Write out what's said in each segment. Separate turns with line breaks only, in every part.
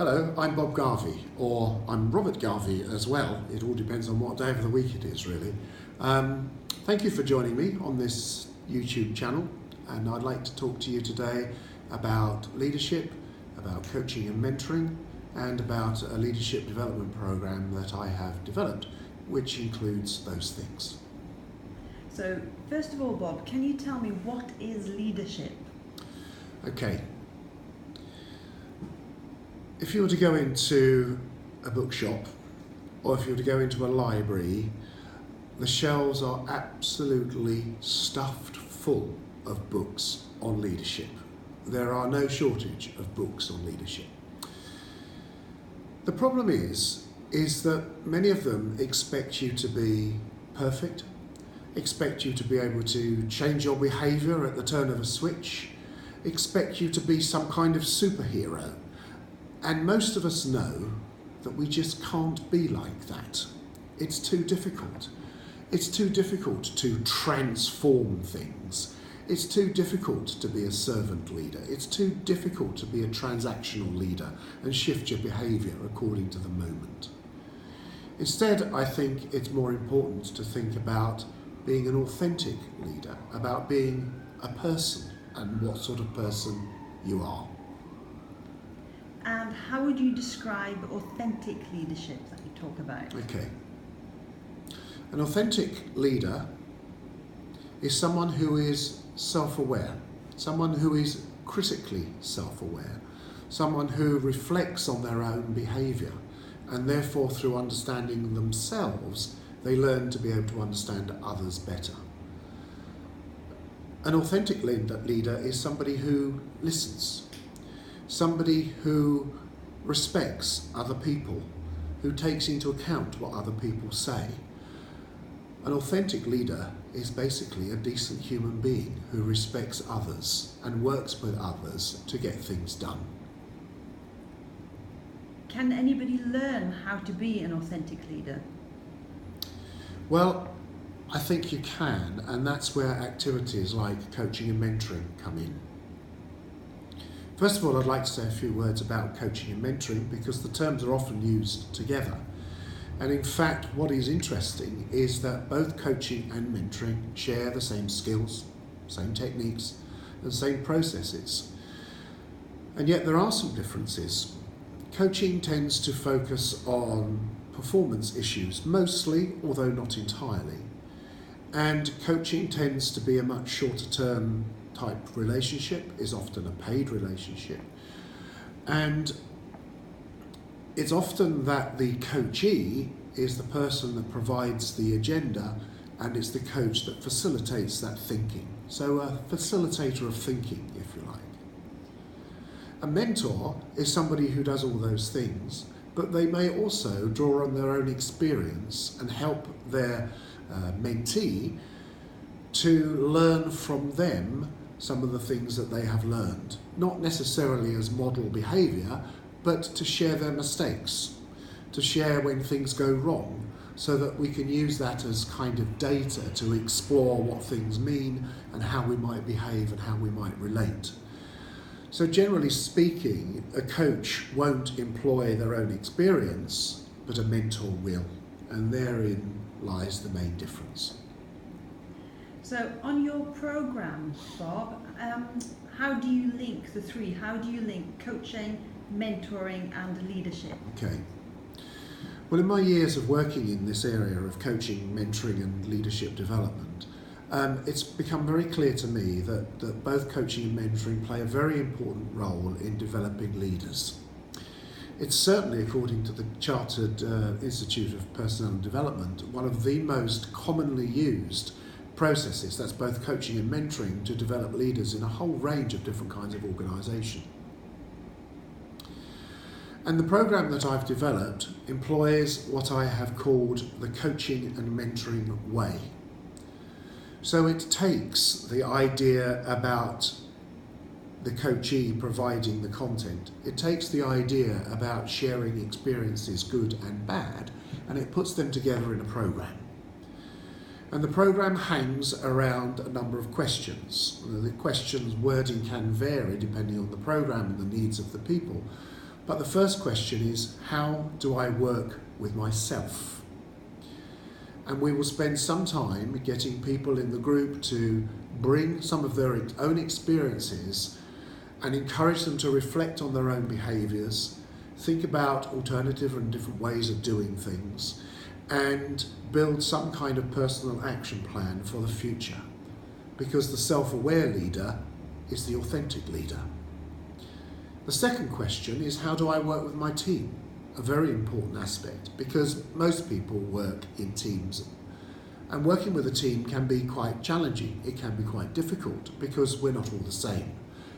Hello, I'm Bob Garvey, or I'm Robert Garvey as well. It all depends on what day of the week it is, really. Thank you for joining me on this YouTube channel, and I'd like to talk to you today about leadership, about coaching and mentoring, and about a leadership development program that I have developed, which includes those things.
So, first of all, Bob, can you tell me what is leadership?
Okay. If you were to go into a bookshop, or if you were to go into a library, the shelves are absolutely stuffed full of books on leadership. There are no shortage of books on leadership. The problem is that many of them expect you to be perfect, expect you to be able to change your behaviour at the turn of a switch, expect you to be some kind of superhero. And most of us know that we just can't be like that. It's too difficult. It's too difficult to transform things. It's too difficult to be a servant leader. It's too difficult to be a transactional leader and shift your behaviour according to the moment. Instead, I think it's more important to think about being an authentic leader, about being a person and what sort of person you are.
And how would you describe authentic leadership that you talk about?
Okay. An authentic leader is someone who is self-aware, someone who is critically self-aware, someone who reflects on their own behaviour, and therefore through understanding themselves, they learn to be able to understand others better. An authentic leader is somebody who listens, somebody who respects other people, who takes into account what other people say. An authentic leader is basically a decent human being who respects others and works with others to get things done.
Can anybody learn how to be an authentic leader?
Well, I think you can, and that's where activities like coaching and mentoring come in. First of all, I'd like to say a few words about coaching and mentoring because the terms are often used together. And in fact, what is interesting is that both coaching and mentoring share the same skills, same techniques, and same processes. And yet there are some differences. Coaching tends to focus on performance issues, mostly, although not entirely. And coaching tends to be a much shorter term type relationship, is often a paid relationship. And it's often that the coachee is the person that provides the agenda, and it's the coach that facilitates that thinking. So a facilitator of thinking, if you like. A mentor is somebody who does all those things, but they may also draw on their own experience and help their mentee to learn from them some of the things that they have learned. Not necessarily as model behaviour, but to share their mistakes, to share when things go wrong, so that we can use that as kind of data to explore what things mean and how we might behave and how we might relate. So generally speaking, a coach won't employ their own experience, but a mentor will, and therein lies the main difference.
So on your program, Bob, how do you link the three? How do you link coaching, mentoring and leadership?
Okay. Well, in my years of working in this area of coaching, mentoring and leadership development, it's become very clear to me that both coaching and mentoring play a very important role in developing leaders. It's certainly, according to the Chartered Institute of Personnel and Development, one of the most commonly used processes, that's both coaching and mentoring, to develop leaders in a whole range of different kinds of organisation. And the program that I've developed employs what I have called the coaching and mentoring way. So it takes the idea about the coachee providing the content, it takes the idea about sharing experiences, good and bad, and it puts them together in a program. And the program hangs around a number of questions. The questions' wording can vary depending on the program and the needs of the people. But the first question is, how do I work with myself? And we will spend some time getting people in the group to bring some of their own experiences and encourage them to reflect on their own behaviours, think about alternative and different ways of doing things, and build some kind of personal action plan for the future. Because the self-aware leader is the authentic leader. The second question is, how do I work with my team? A very important aspect, because most people work in teams, and working with a team can be quite challenging. It can be quite difficult because we're not all the same,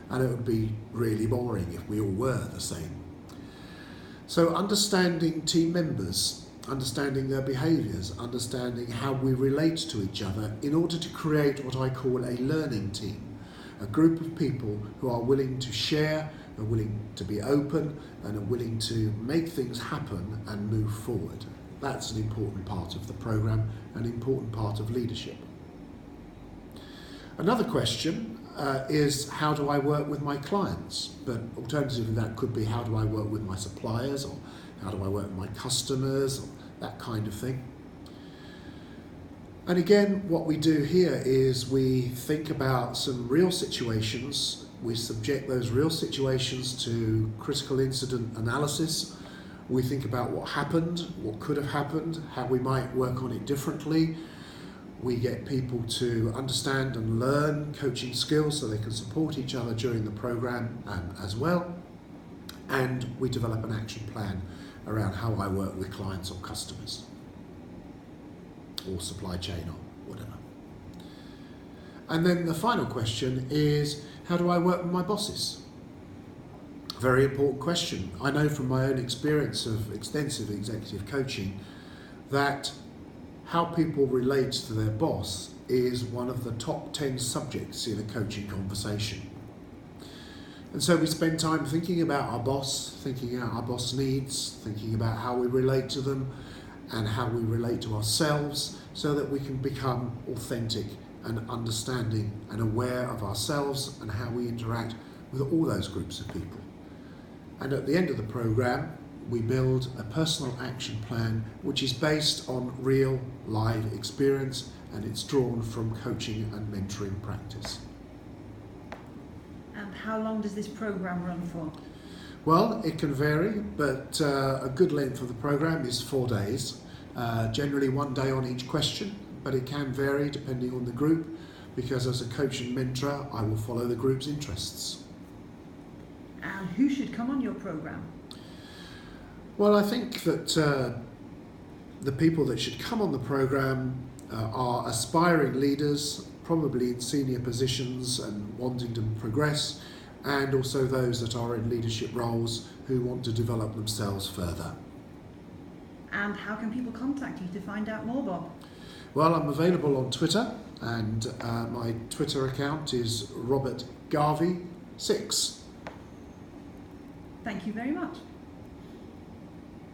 and it would be really boring if we all were the same. So understanding team members, understanding their behaviours, understanding how we relate to each other in order to create what I call a learning team, a group of people who are willing to share, are willing to be open, and are willing to make things happen and move forward. That's an important part of the programme, an important part of leadership. Another question is, how do I work with my clients? But alternatively, that could be, how do I work with my suppliers, or how do I work with my customers, or that kind of thing. And again, what we do here is we think about some real situations. We subject those real situations to critical incident analysis. We think about what happened, what could have happened, how we might work on it differently. We get people to understand and learn coaching skills so they can support each other during the programme as well. And we develop an action plan around how I work with clients or customers, or supply chain or whatever. And then the final question is, how do I work with my bosses? Very important question. I know from my own experience of extensive executive coaching that how people relate to their boss is one of the top 10 subjects in a coaching conversation. And so we spend time thinking about our boss, thinking about our boss needs, thinking about how we relate to them and how we relate to ourselves, so that we can become authentic and understanding and aware of ourselves and how we interact with all those groups of people. And at the end of the programme, we build a personal action plan which is based on real live experience, and it's drawn from coaching and mentoring practice.
And how long does this programme run for?
Well, it can vary, but a good length of the programme is 4 days, generally 1 day on each question, but it can vary depending on the group, because as a coach and mentor, I will follow the group's interests.
And who should come on your programme?
Well, I think that the people that should come on the programme are aspiring leaders, probably in senior positions and wanting to progress, and also those that are in leadership roles who want to develop themselves further.
And how can people contact you to find out more, Bob?
Well, I'm available on Twitter, and my Twitter account is robertgarvey6.
Thank you very much.